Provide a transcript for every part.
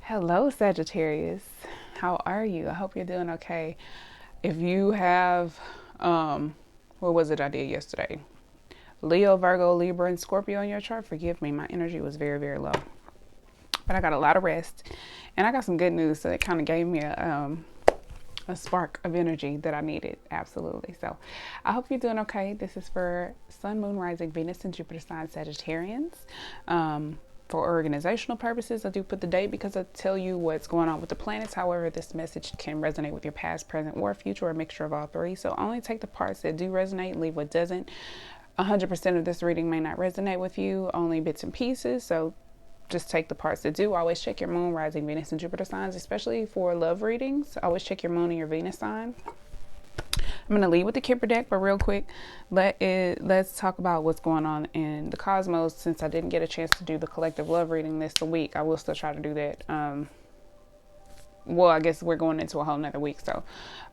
Hello, Sagittarius. How are you? I hope you're doing okay. If you have, what was it I did yesterday? Leo, Virgo, Libra, and Scorpio in your chart, forgive me. My energy was very, very low. But I got a lot of rest. And I got some good news. So it kind of gave me a spark of energy that I needed. Absolutely. So I hope you're doing okay. This is for Sun, Moon, Rising, Venus, and Jupiter sign Sagittarians. For organizational purposes, I do put the date because I tell you what's going on with the planets. However, this message can resonate with your past, present, or future, or a mixture of all three. So only take the parts that do resonate, leave what doesn't. 100% of this reading may not resonate with you, only bits and pieces. So just take the parts that do. Always check your moon, rising, Venus, and Jupiter signs, especially for love readings. Always check your moon and your Venus sign. I'm going to lead with the Kipper deck, but real quick, let's talk about what's going on in the cosmos. Since I didn't get a chance to do the collective love reading this week, I will still try to do that. Well, I guess we're going into a whole nother week, so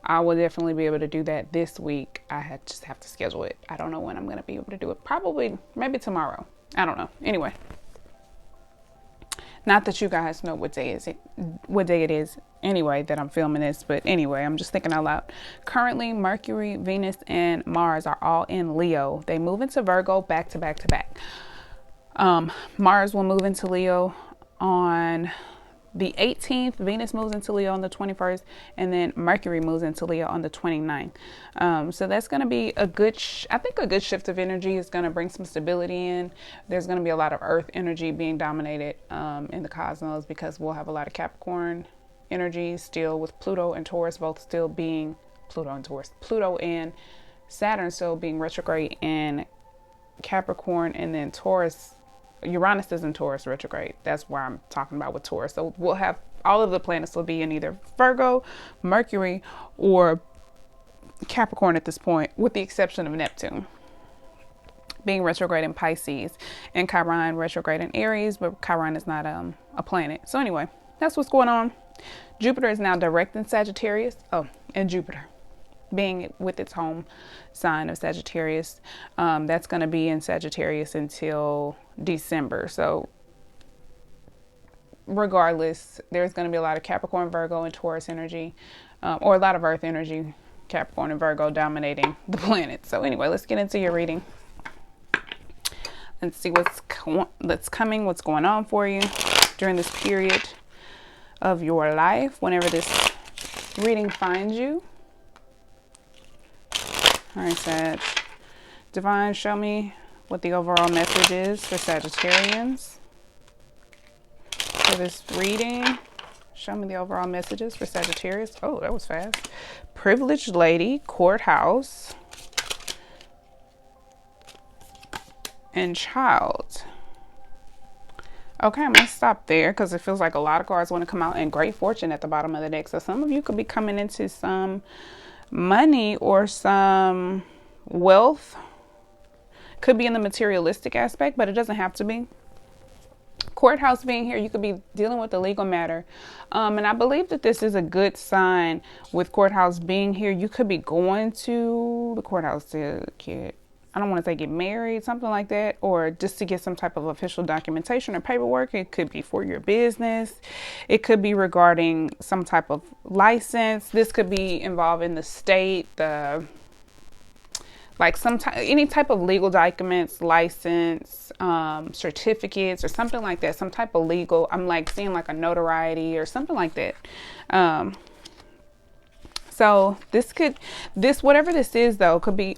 I will definitely be able to do that this week. Just have to schedule it. I don't know when I'm going to be able to do it. Probably, maybe tomorrow. I don't know. Anyway. Not that you guys know what day it is anyway that I'm filming this, but anyway, I'm just thinking out loud. Currently, Mercury, Venus, and Mars are all in Leo. They move into Virgo back to back to back. Mars will move into Leo on the 18th, Venus moves into Leo on the 21st, and then Mercury moves into Leo on the 29th. So that's going to be a good, I think a good shift of energy is going to bring some stability in. There's going to be a lot of earth energy being dominated in the cosmos because we'll have a lot of Capricorn energy still with Pluto and Taurus both still being, Pluto and Saturn still being retrograde in Capricorn, and then Taurus, Uranus is in Taurus retrograde. That's where I'm talking about with Taurus. So we'll have all of the planets will be in either Virgo, Mercury, or Capricorn at this point, with the exception of Neptune being retrograde in Pisces and Chiron retrograde in Aries, but Chiron is not a planet. So anyway, that's what's going on. Jupiter is now direct in Sagittarius. Oh, and Jupiter being with its home sign of Sagittarius. That's going to be in Sagittarius until December. So regardless, there's going to be a lot of Capricorn, Virgo, and Taurus energy, or a lot of earth energy, Capricorn and Virgo dominating the planet. So anyway, let's get into your reading. Let's see what's coming, what's going on for you during this period of your life, whenever this reading finds you. All right, Sag. Divine, show me what the overall message is for Sagittarians. For this reading, show me the overall messages for Sagittarius. Oh, that was fast. Privileged lady, courthouse, and child. Okay, I'm going to stop there because it feels like a lot of cards want to come out, and great fortune at the bottom of the deck. So some of you could be coming into some money or some wealth. Could be in the materialistic aspect, but it doesn't have to be. Courthouse being here, you could be dealing with a legal matter. And I believe that this is a good sign with courthouse being here. You could be going to the courthouse to get, I don't want to say get married, something like that, or just to get some type of official documentation or paperwork. It could be for your business. It could be regarding some type of license. This could be involving the state, like any type of legal documents, license, certificates, or something like that. Some type of legal. I'm like seeing like a notoriety or something like that. So whatever this is though, could be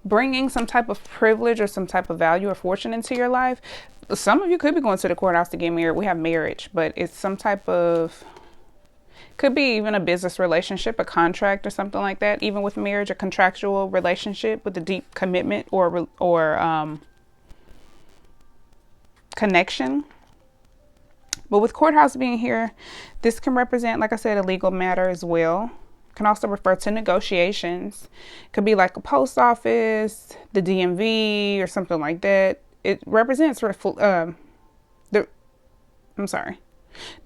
bringing some type of privilege or some type of value or fortune into your life. Some of you could be going to the courthouse to get married. We have marriage, but it's some type of, could be even a business relationship, a contract or something like that. Even with marriage, a contractual relationship with a deep commitment or connection. But with courthouse being here, this can represent, like I said, a legal matter as well. Can also refer to negotiations. Could be like a post office, the DMV, or something like that. It represents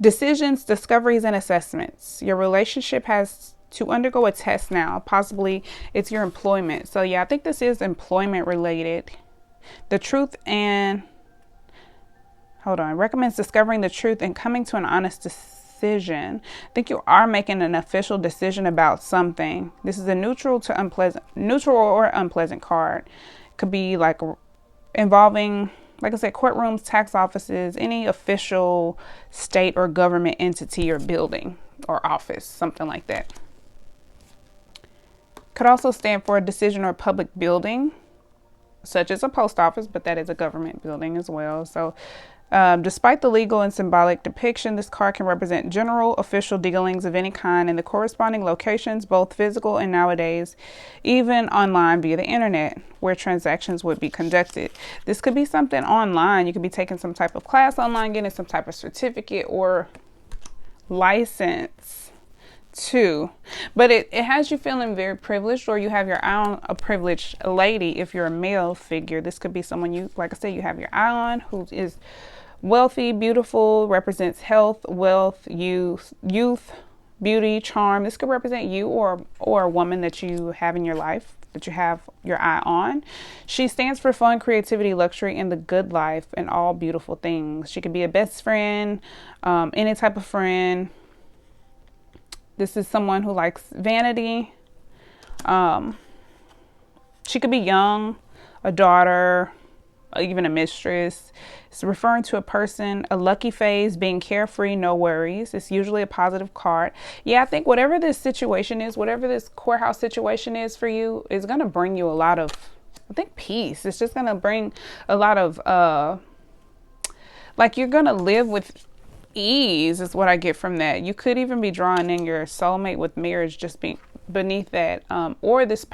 decisions, discoveries, and assessments. Your relationship has to undergo a test now. Possibly it's your employment. So yeah, I think this is employment related. The truth and hold on, recommends discovering the truth and coming to an honest decision. I think you are making an official decision about something. This is a neutral or unpleasant card. It could be like involving, like I said, courtrooms, tax offices, any official state or government entity or building or office, something like that. Could also stand for a decision or public building, such as a post office, but that is a government building as well. So despite the legal and symbolic depiction, this card can represent general official dealings of any kind in the corresponding locations, both physical and nowadays, even online via the internet, where transactions would be conducted. This could be something online. You could be taking some type of class online, getting some type of certificate or license too. But it has you feeling very privileged, or you have your eye on a privileged lady. If you're a male figure, this could be someone you, like I said, you have your eye on, who is wealthy, beautiful, represents health, wealth, youth, beauty, charm. This could represent you or a woman that you have in your life, that you have your eye on. She stands for fun, creativity, luxury, and the good life, and all beautiful things. She could be a best friend, any type of friend. This is someone who likes vanity. She could be young, a daughter, even a mistress. It's referring to a person, a lucky phase, being carefree, no worries. It's usually a positive card. Yeah, I think whatever this situation is, whatever this courthouse situation is for you, is going to bring you a lot of, I think, peace. It's just going to bring a lot of, like, you're going to live with ease is what I get from that. You could even be drawing in your soulmate with marriage just being beneath that, or this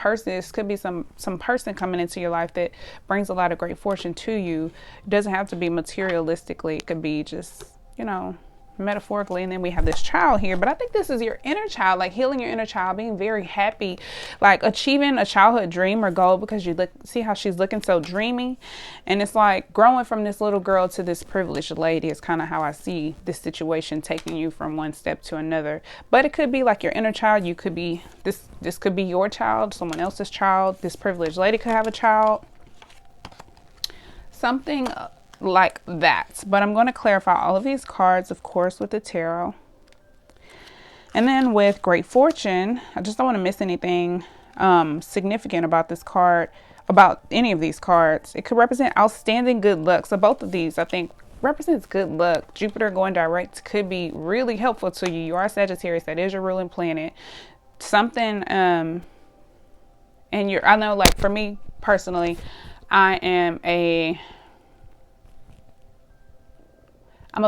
could be some person coming into your life that brings a lot of great fortune to you. It doesn't have to be materialistically. It could be just, metaphorically. And then we have this child here, but I think this is your inner child, like healing your inner child, being very happy, like achieving a childhood dream or goal, because you see how she's looking so dreamy. And it's like growing from this little girl to this privileged lady is kind of how I see this situation, taking you from one step to another. But it could be like your inner child. You could be, this could be your child, someone else's child. This privileged lady could have a child, something like that. But I'm going to clarify all of these cards, of course, with the tarot. And then with great fortune, I just don't want to miss anything significant about this card, about any of these cards. It could represent outstanding good luck. So both of these, I think, represents good luck. Jupiter going direct could be really helpful to you. You are Sagittarius. That is your ruling planet. Something, and I know, like, for me personally, I'm a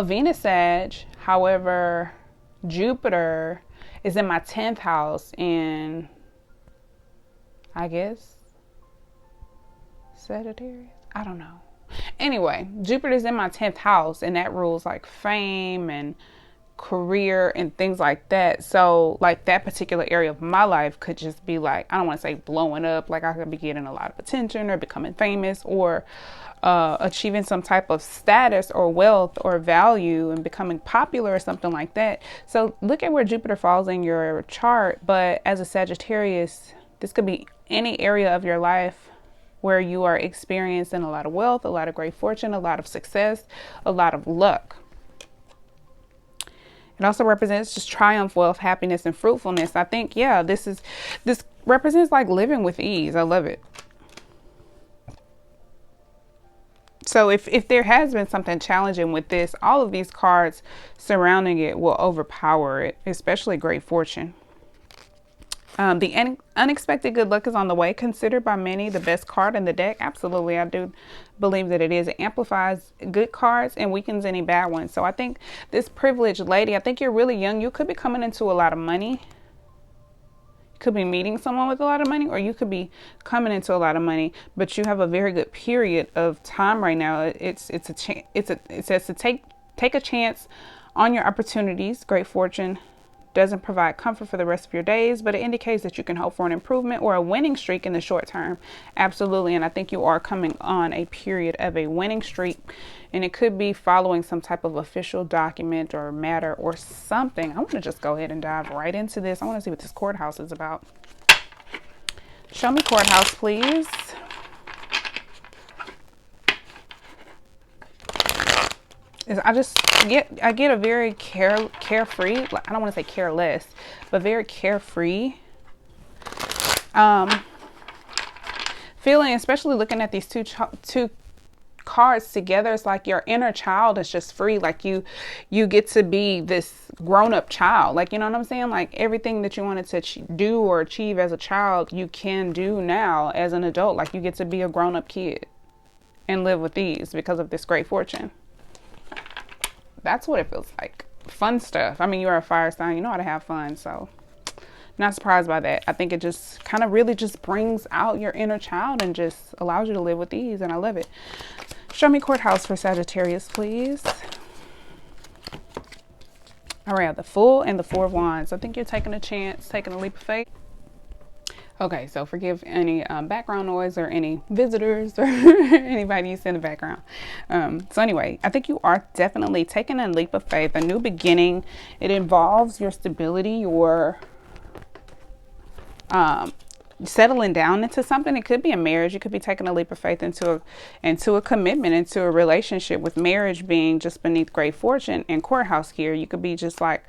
Venus Sag. However, Jupiter is in my 10th house in, I guess, Sagittarius. I don't know. Anyway, Jupiter is in my 10th house, and that rules like fame and career and things like that. So like that particular area of my life could just be like, I don't want to say blowing up, like I could be getting a lot of attention or becoming famous or achieving some type of status or wealth or value and becoming popular or something like that. So look at where Jupiter falls in your chart. But as a Sagittarius, this could be any area of your life where you are experiencing a lot of wealth, a lot of great fortune, a lot of success, a lot of luck. It also represents just triumph, wealth, happiness, and fruitfulness. I think, yeah, this represents like living with ease. I love it. So if there has been something challenging with this, all of these cards surrounding it will overpower it, especially great fortune. The unexpected good luck is on the way, considered by many the best card in the deck. Absolutely, I do believe that it is. It amplifies good cards and weakens any bad ones. So I think this privileged lady, I think you're really young. You could be coming into a lot of money. You could be meeting someone with a lot of money, or you could be coming into a lot of money, but you have a very good period of time right now. It says to take a chance on your opportunities. Great fortune doesn't provide comfort for the rest of your days, but it indicates that you can hope for an improvement or a winning streak in the short term. Absolutely. And I think you are coming on a period of a winning streak, and it could be following some type of official document or matter or something. I want to just go ahead and dive right into this. I want to see what this courthouse is about. Show me courthouse, please. is I get a very carefree, like, I don't want to say careless, but very carefree feeling, especially looking at these two cards together. It's like your inner child is just free. Like you get to be this grown-up child. Like, you know what I'm saying? Like everything that you wanted to do or achieve as a child, you can do now as an adult. Like you get to be a grown-up kid and live with ease because of this great fortune. That's what it feels like. Fun stuff. I mean, you're a fire sign, you know how to have fun, so not surprised by that. I think it just kind of really just brings out your inner child and just allows you to live with ease, and I love it. Show me courthouse for Sagittarius, please. All right, the Fool and the Four of Wands. I think you're taking a chance, taking a leap of faith. Okay, so forgive any background noise or any visitors or anybody you see in the background. So anyway, I think you are definitely taking a leap of faith, a new beginning. It involves your stability, your settling down into something. It could be a marriage. You could be taking a leap of faith into a commitment, into a relationship, with marriage being just beneath great fortune and courthouse here. You could be just like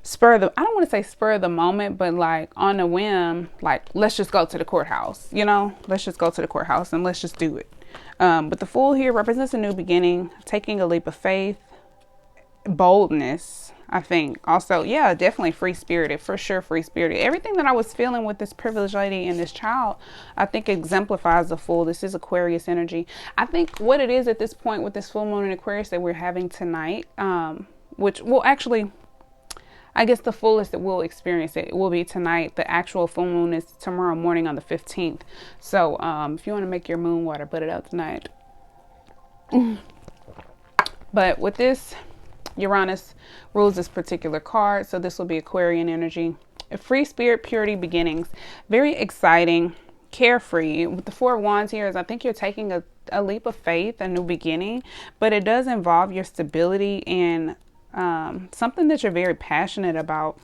I don't want to say spur of the moment, but like on a whim, like let's just go to the courthouse, you know, let's just go to the courthouse and let's just do it. But the Fool here represents a new beginning, taking a leap of faith, boldness. I think also, yeah, definitely free spirited, for sure. Free spirited. Everything that I was feeling with this privileged lady and this child, I think exemplifies the Fool. This is Aquarius energy. I think what it is at this point with this full moon in Aquarius that we're having tonight, which will actually, I guess the fullest that we'll experience it will be tonight. The actual full moon is tomorrow morning on the 15th. So if you want to make your moon water, put it out tonight. But with this, Uranus rules this particular card. So this will be Aquarian energy. A free spirit, purity, beginnings. Very exciting, carefree. With the Four of Wands here is I think you're taking a leap of faith, a new beginning. But it does involve your stability and something that you're very passionate about.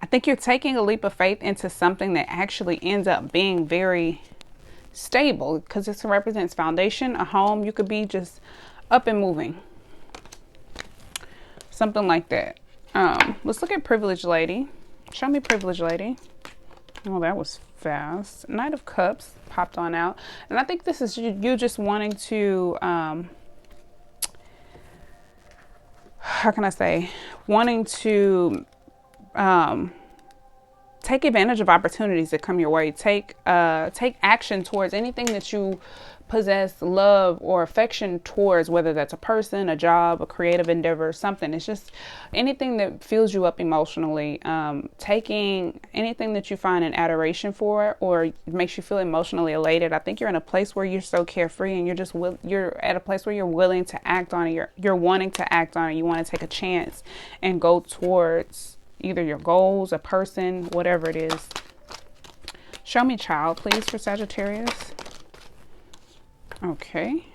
I think you're taking a leap of faith into something that actually ends up being very stable, because this represents foundation, a home. You could be just up and moving, something like that. Let's look at privileged lady. Show me privileged lady. Oh, that was fast. Knight of Cups popped on out, and I think this is you just wanting to how can I say, wanting to take advantage of opportunities that come your way. Take action towards anything that you possess love or affection towards, whether that's a person, a job, a creative endeavor, something. It's just anything that fills you up emotionally. Taking anything that you find an adoration for or makes you feel emotionally elated. I think you're in a place where you're so carefree and you're at a place where you're willing to act on it. You're wanting to act on it. You want to take a chance and go towards either your goals, a person, whatever it is. Show me child, please, for Sagittarius. Okay.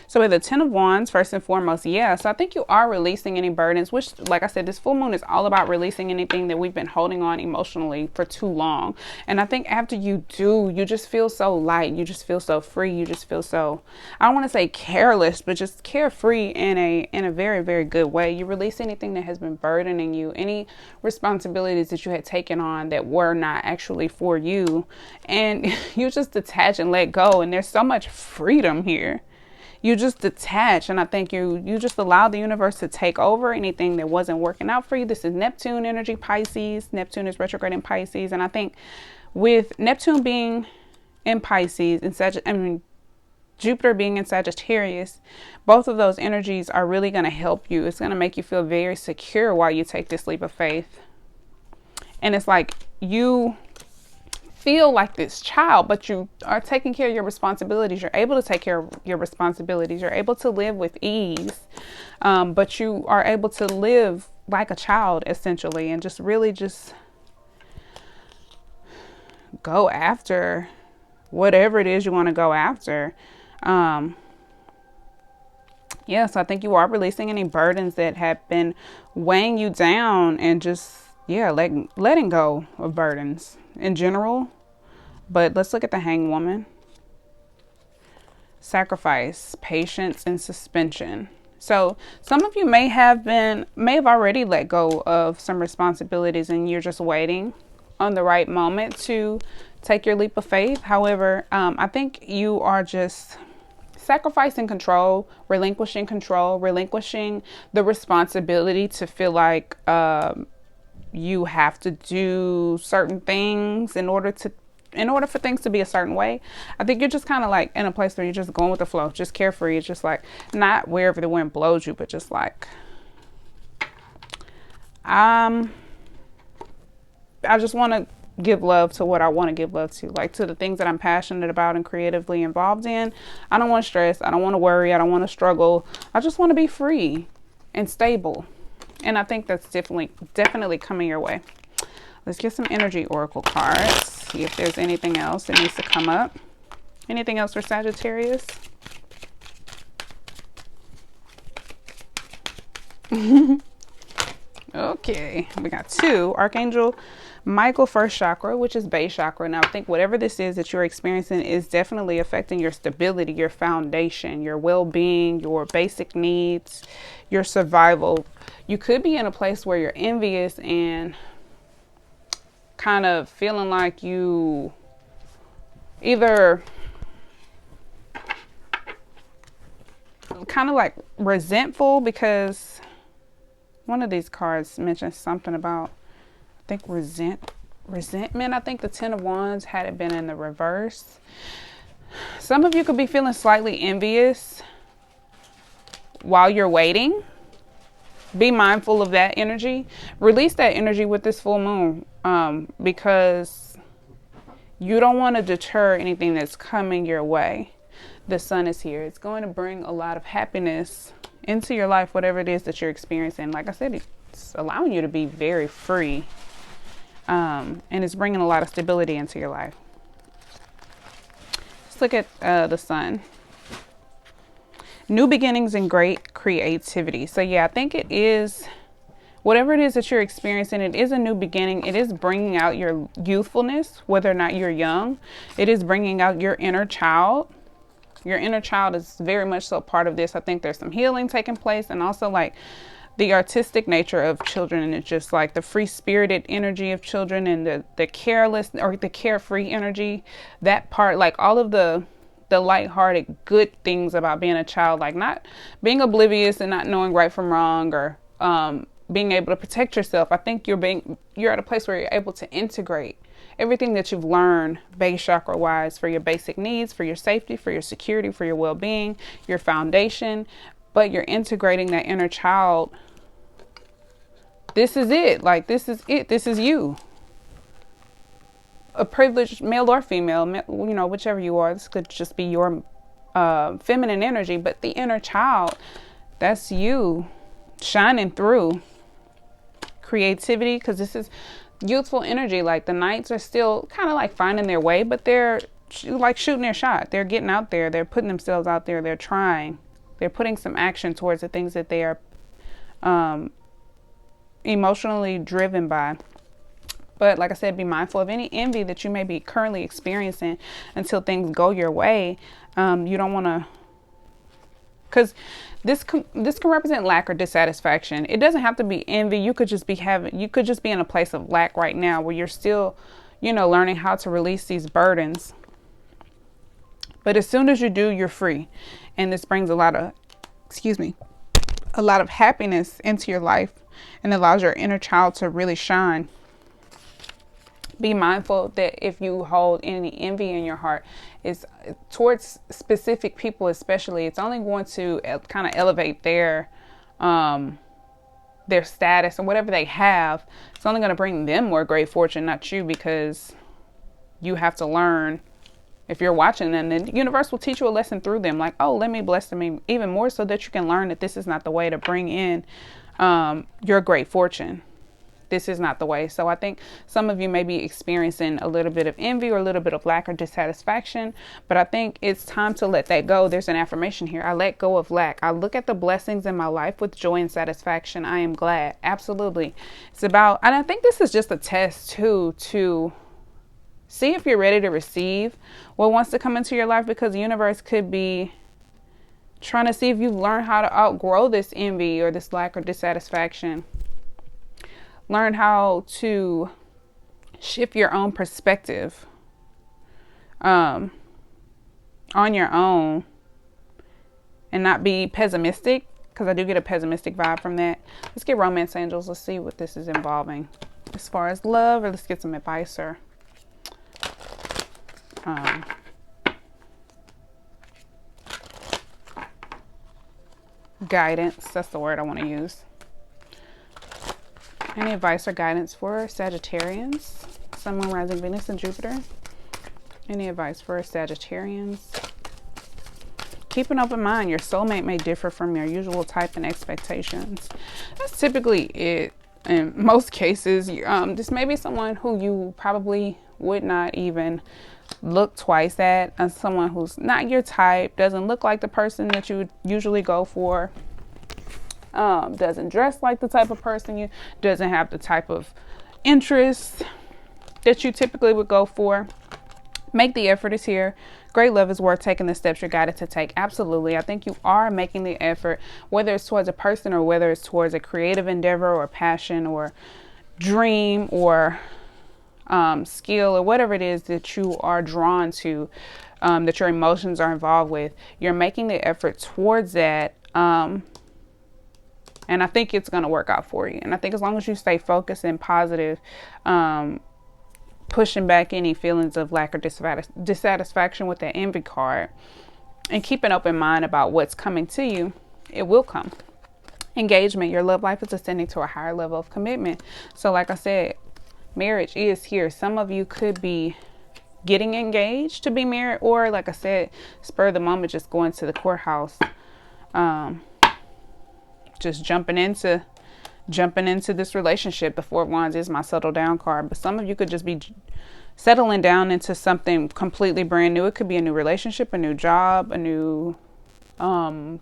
So with the 10 of Wands, first and foremost, yeah. So I think you are releasing any burdens, which, like I said, this full moon is all about releasing anything that we've been holding on emotionally for too long. And I think after you do, you just feel so light. You just feel so free. You just feel so, I don't want to say careless, but just carefree in a very, very good way. You release anything that has been burdening you, any responsibilities that you had taken on that were not actually for you. And you just detach and let go. And there's so much freedom here. You just detach, and I think you just allow the universe to take over anything that wasn't working out for you. This is Neptune energy, Pisces. Neptune is retrograde in Pisces, and I think with Neptune being in Pisces and Jupiter being in Sagittarius, both of those energies are really going to help you. It's going to make you feel very secure while you take this leap of faith. And it's like you feel like this child, but you are taking care of your responsibilities. You're able to take care of your responsibilities. You're able to live with ease, but you are able to live like a child, essentially, and just really just go after whatever it is you want to go after. Yeah, so I think you are releasing any burdens that have been weighing you down and just, yeah, letting go of burdens in general. But let's look at the Hanged Woman. sacrifice, patience, and suspension. So some of you may have already let go of some responsibilities and you're just waiting on the right moment to take your leap of faith. However, I think you are just sacrificing control, relinquishing the responsibility to feel like you have to do certain things in order for things to be a certain way. I think you're just kind of like in a place where you're just going with the flow, just carefree. It's just like not wherever the wind blows you, but just like, I just want to give love to what I want to give love to, like to the things that I'm passionate about and creatively involved in. I don't want to stress. I don't want to worry. I don't want to struggle. I just want to be free and stable. And I think that's definitely coming your way. Let's get some energy oracle cards. See if there's anything else that needs to come up. Anything else for Sagittarius? Okay, we got 2. Archangel Michael, first chakra, which is base chakra. Now I think whatever this is that you're experiencing is definitely affecting your stability, your foundation, your well-being, your basic needs, your survival. You could be in a place where you're envious and kind of feeling like you either kind of like resentful, because one of these cards mentions something about, I think, resentment. I think the 10 of Wands, had it been in the reverse. Some of you could be feeling slightly envious while you're waiting. Be mindful of that energy. Release that energy with this full moon, because you don't want to deter anything that's coming your way. The sun is here. It's going to bring a lot of happiness into your life, whatever it is that you're experiencing. Like I said, it's allowing you to be very free, and it's bringing a lot of stability into your life. Let's look at the sun. New beginnings and great creativity. So yeah, I think it is, whatever it is that you're experiencing, it is a new beginning. It is bringing out your youthfulness, whether or not you're young. It is bringing out your inner child. Your inner child is very much so part of this. I think there's some healing taking place, and also like the artistic nature of children, and it's just like the free-spirited energy of children, and the careless or the carefree energy. That part, like all of the lighthearted good things about being a child, like not being oblivious and not knowing right from wrong, or being able to protect yourself. I think you're at a place where you're able to integrate everything that you've learned base chakra wise for your basic needs, for your safety, for your security, for your well-being, your foundation, but you're integrating that inner child. This is it. Like, this is it. This is you. A privileged male or female, you know, whichever you are. This could just be your feminine energy, but the inner child, that's you shining through. Creativity, because this is youthful energy. Like the knights are still kind of like finding their way, but they're like shooting their shot. They're getting out there. They're putting themselves out there. They're trying. They're putting some action towards the things that they are emotionally driven by. But like I said, be mindful of any envy that you may be currently experiencing until things go your way. You don't want to, because this can represent lack or dissatisfaction. It doesn't have to be envy. You could just be in a place of lack right now where you're still, you know, learning how to release these burdens. But as soon as you do, you're free. And this brings a lot of happiness into your life and allows your inner child to really shine. Be mindful that if you hold any envy in your heart, is towards specific people especially, it's only going to kind of elevate their status and whatever they have. It's only going to bring them more great fortune, not you, because you have to learn. If you're watching them, the universe will teach you a lesson through them. Like, oh, let me bless them even more so that you can learn that this is not the way to bring in your great fortune. This is not the way. So I think some of you may be experiencing a little bit of envy or a little bit of lack or dissatisfaction, but I think it's time to let that go. There's an affirmation here. I let go of lack. I look at the blessings in my life with joy and satisfaction. I am glad. Absolutely. It's about, and I think this is just a test too, to see if you're ready to receive what wants to come into your life, because the universe could be trying to see if you've learned how to outgrow this envy or this lack or dissatisfaction. Learn how to shift your own perspective on your own and not be pessimistic, because I do get a pessimistic vibe from that. Let's get romance angels. Let's see what this is involving as far as love, or let's get some advice or guidance. That's the word I want to use. Any advice or guidance for Sagittarians, Sun, Moon, Rising, Venus, and Jupiter? Any advice for Sagittarians? Keep an open mind. Your soulmate may differ from your usual type and expectations. That's typically it. In most cases, this may be someone who you probably would not even look twice at, as someone who's not your type, doesn't look like the person that you would usually go for, doesn't dress like the type of person you, doesn't have the type of interests that you typically would go for. Make the effort is here. Great love is worth taking the steps you're guided to take. Absolutely. I think you are making the effort, whether it's towards a person or whether it's towards a creative endeavor or passion or dream or skill or whatever it is that you are drawn to, that your emotions are involved with. You're making the effort towards that. And I think it's going to work out for you. And I think as long as you stay focused and positive, pushing back any feelings of lack or dissatisfaction with that envy card, and keep an open mind about what's coming to you, it will come. Engagement. Your love life is ascending to a higher level of commitment. So like I said, marriage is here. Some of you could be getting engaged to be married, or like I said, spur of the moment, just going to the courthouse, just jumping into this relationship. The Four of Wands is my settle down card, but some of you could just be settling down into something completely brand new. It could be a new relationship, a new job, a new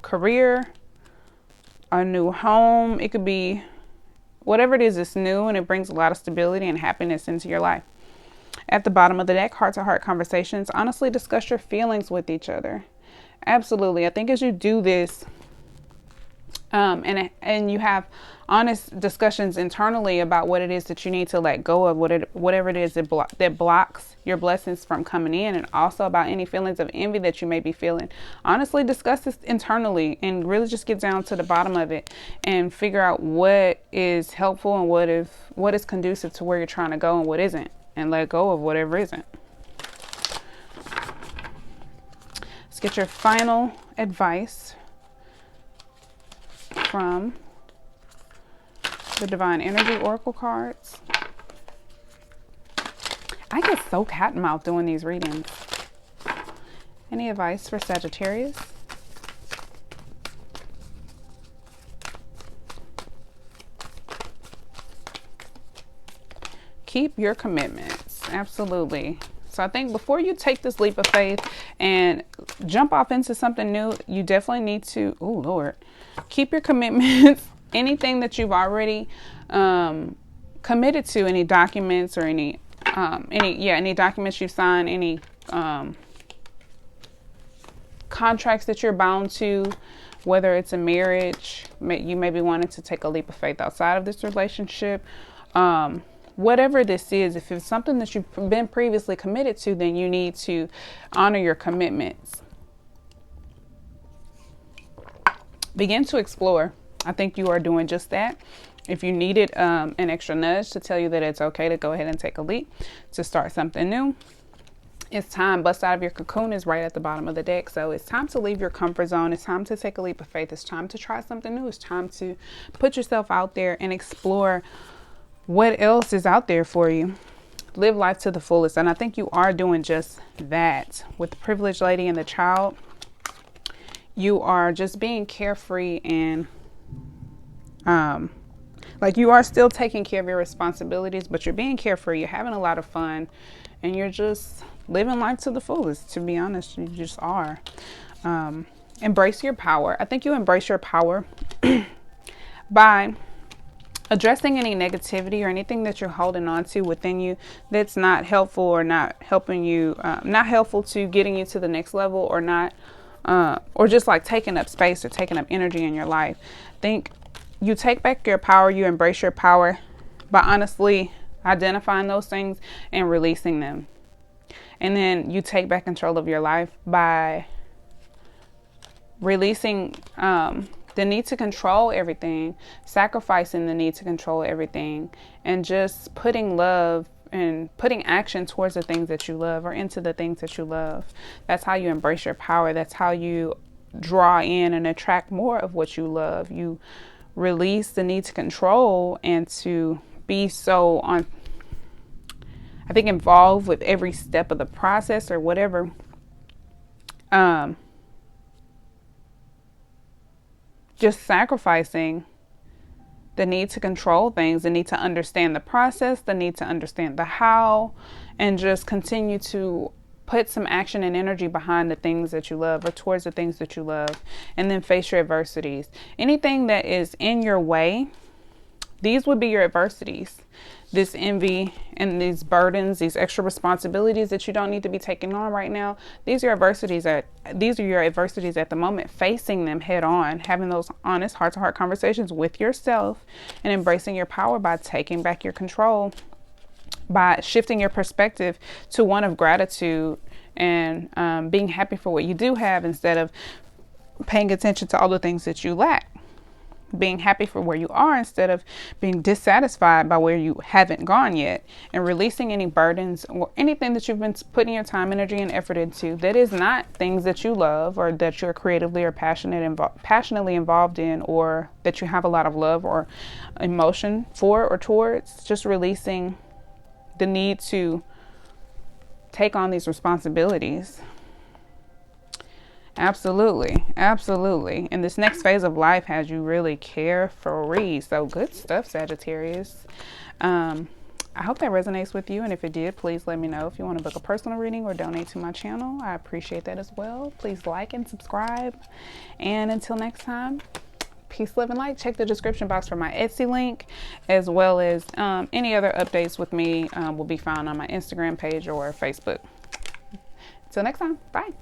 career, a new home. It could be whatever it is that's new, and it brings a lot of stability and happiness into your life. At the bottom of the deck, heart-to-heart conversations. Honestly discuss your feelings with each other. Absolutely. I think as you do this, and you have honest discussions internally about what it is that you need to let go of, whatever it is that blocks your blessings from coming in, and also about any feelings of envy that you may be feeling. Honestly discuss this internally and really just get down to the bottom of it and figure out what is helpful and what is conducive to where you're trying to go and what isn't, and let go of whatever isn't. Let's get your final advice from the Divine Energy Oracle cards. I get so cat and mouth doing these readings. Any advice for Sagittarius? Keep your commitments. Absolutely. So I think before you take this leap of faith and jump off into something new, you definitely need to, oh Lord, keep your commitments. Anything that you've already committed to, any documents or any documents you've signed, any contracts that you're bound to, whether it's a marriage, you may be wanting to take a leap of faith outside of this relationship. Whatever this is, if it's something that you've been previously committed to, then you need to honor your commitments. Begin to explore. I think you are doing just that. If you needed an extra nudge to tell you that it's okay to go ahead and take a leap, to start something new, it's time. Bust out of your cocoon is right at the bottom of the deck. So it's time to leave your comfort zone. It's time to take a leap of faith. It's time to try something new. It's time to put yourself out there and explore what else is out there for you. Live life to the fullest. And I think you are doing just that. With the privileged lady and the child, you are just being carefree and like you are still taking care of your responsibilities, but you're being carefree. You're having a lot of fun, and you're just living life to the fullest. To be honest, you just are. Embrace your power. I think you embrace your power by addressing any negativity or anything that you're holding on to within you that's not helpful or not helping you, not helpful to getting you to the next level, or not, or just like taking up space or taking up energy in your life. Think you take back your power, you embrace your power by honestly identifying those things and releasing them. And then you take back control of your life by releasing the need to control everything, sacrificing the need to control everything, and just putting love and putting action towards the things that you love or into the things that you love. That's how you embrace your power. That's how you draw in and attract more of what you love. You release the need to control and to be so on, I think, involved with every step of the process or whatever. Just sacrificing the need to control things, the need to understand the process, the need to understand the how, and just continue to put some action and energy behind the things that you love or towards the things that you love, and then face your adversities. Anything that is in your way, these would be your adversities. This envy and these burdens, these extra responsibilities that you don't need to be taking on right now. These are your adversities at the moment. Facing them head on, having those honest heart-to-heart conversations with yourself, and embracing your power by taking back your control, by shifting your perspective to one of gratitude and being happy for what you do have instead of paying attention to all the things that you lack. Being happy for where you are instead of being dissatisfied by where you haven't gone yet, and releasing any burdens or anything that you've been putting your time, energy, and effort into that is not things that you love or that you're creatively or passionately involved in, or that you have a lot of love or emotion for or towards. Just releasing the need to take on these responsibilities. Absolutely. Absolutely. And this next phase of life has you really carefree. So good stuff, Sagittarius. I hope that resonates with you. And if it did, please let me know. If you want to book a personal reading or donate to my channel, I appreciate that as well. Please like and subscribe. And until next time, peace, love, and light. Check the description box for my Etsy link, as well as any other updates with me will be found on my Instagram page or Facebook. Until next time, bye.